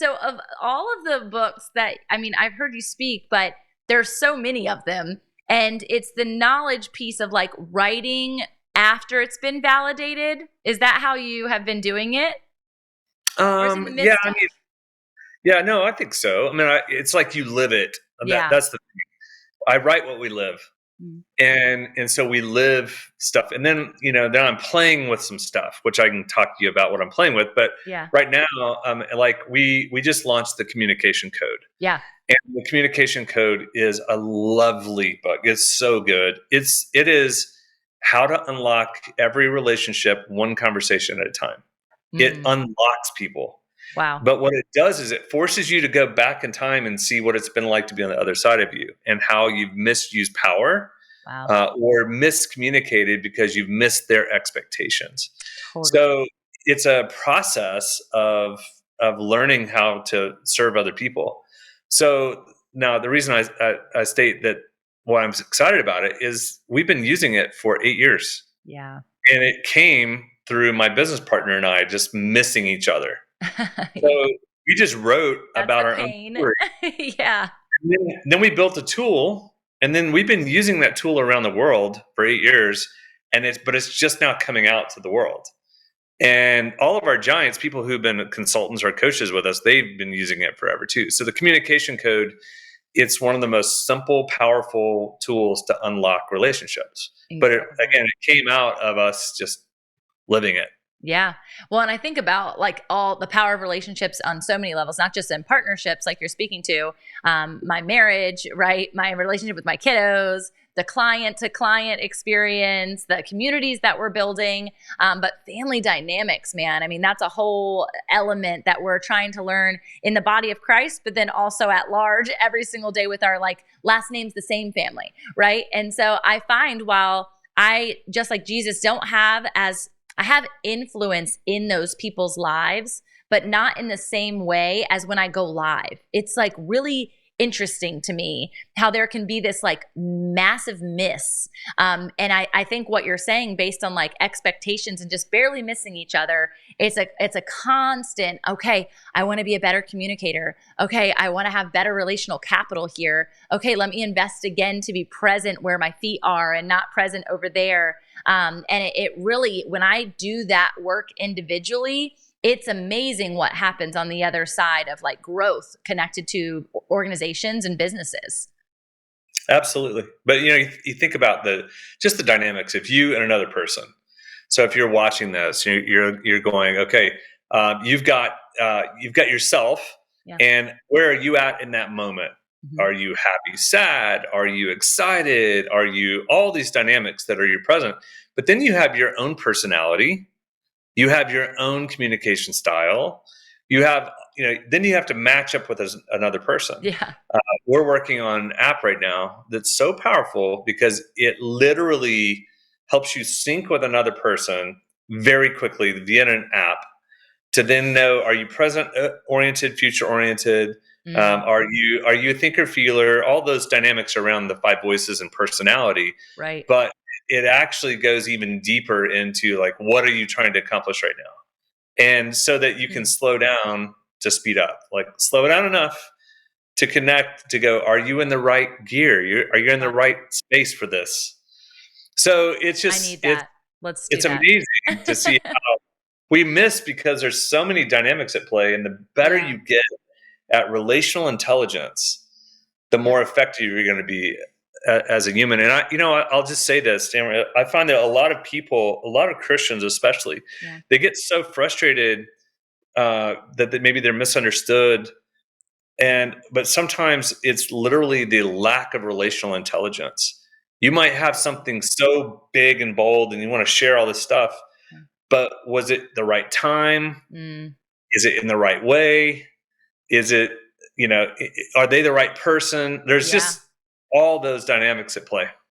So of all of the books that, I mean, I've heard you speak, but there's so many of them. And it's the knowledge piece of like writing after it's been validated. Is that how you have been doing it? Or is it in the Yeah, midst I of? mean, yeah, no, I think so. I mean, it's like you live it. Yeah. That's the I write what we live. Mm. And so we live stuff, and then then I'm playing with some stuff, which I can talk to you about what I'm playing with. But Yeah. right now, like we just launched the communication code, Yeah. and the communication code is a lovely book. It's so good. It is how to unlock every relationship one conversation at a time. It Mm. unlocks people. Wow. But what it does is it forces you to go back in time and see what it's been like to be on the other side of you, and how you've misused power, Wow. or miscommunicated because you've missed their expectations. Totally. So it's a process of learning how to serve other people. So now the reason I state that why I'm excited about it is we've been using it for 8 years, Yeah. and it came through my business partner and I just missing each other. So Yeah. we just wrote That's about the our own pain. story. Yeah. Then we built a tool, and then we've been using that tool around the world for 8 years, but it's just now coming out to the world. And all of our giants, people who've been consultants or coaches with us, they've been using it forever too. So the communication code, it's one of the most simple, powerful tools to unlock relationships. But Incredible. again, it came out of us just living it. Yeah. Well, and I think about like all the power of relationships on so many levels, not just in partnerships, like you're speaking to, my marriage, right? My relationship with my kiddos, the client to client experience, the communities that we're building, but family dynamics, man. I mean, that's a whole element that we're trying to learn in the body of Christ, but then also at large every single day with our like last names, the same family, right? And so I find while I, just like Jesus, don't have as I have influence in those people's lives, but not in the same way as when I go live. It's like really interesting to me how there can be this like massive miss. And I think what you're saying based on like expectations and just barely missing each other, it's a constant, okay, I want to be a better communicator. Okay, I want to have better relational capital here. Okay, let me invest again to be present where my feet are and not present over there. And it really, when I do that work individually, it's amazing what happens on the other side of like growth connected to organizations and businesses. Absolutely. But you think about just the dynamics of you and another person. So if you're watching this, you're going, okay, you've got yourself, Yeah. and where are you at in that moment? Mhm. Are you happy, sad? Are you excited? Are you all these dynamics that are your present? But then you have your own personality, you have your own communication style, you have then you have to match up with another person. Yeah. We're working on an app right now that's so powerful because it literally helps you sync with another person very quickly via an app to then know, are you present oriented, future oriented, Mm, are you a thinker feeler, all those dynamics around the five voices and personality. right. But it actually goes even deeper into like, what are you trying to accomplish right now, and so that you can Mm, slow down to speed up, like slow down enough to connect, to go, are you in the right gear? Are you in the yeah. right space for this? So it's I just need that. Let's do it's that. amazing to see how we miss, because there's so many dynamics at play, and the better Yeah. you get at relational intelligence, the Yeah. more effective you're going to be as a human. And I'll just say this, Tamara, I find that a lot of people, a lot of Christians especially, Yeah. they get so frustrated that maybe they're misunderstood. But sometimes it's literally the lack of relational intelligence. You might have something so big and bold and you want to share all this stuff, Yeah. but was it the right time? Mm, Is it in the right way? Is it, are they the right person? There's yeah. just all those dynamics at play.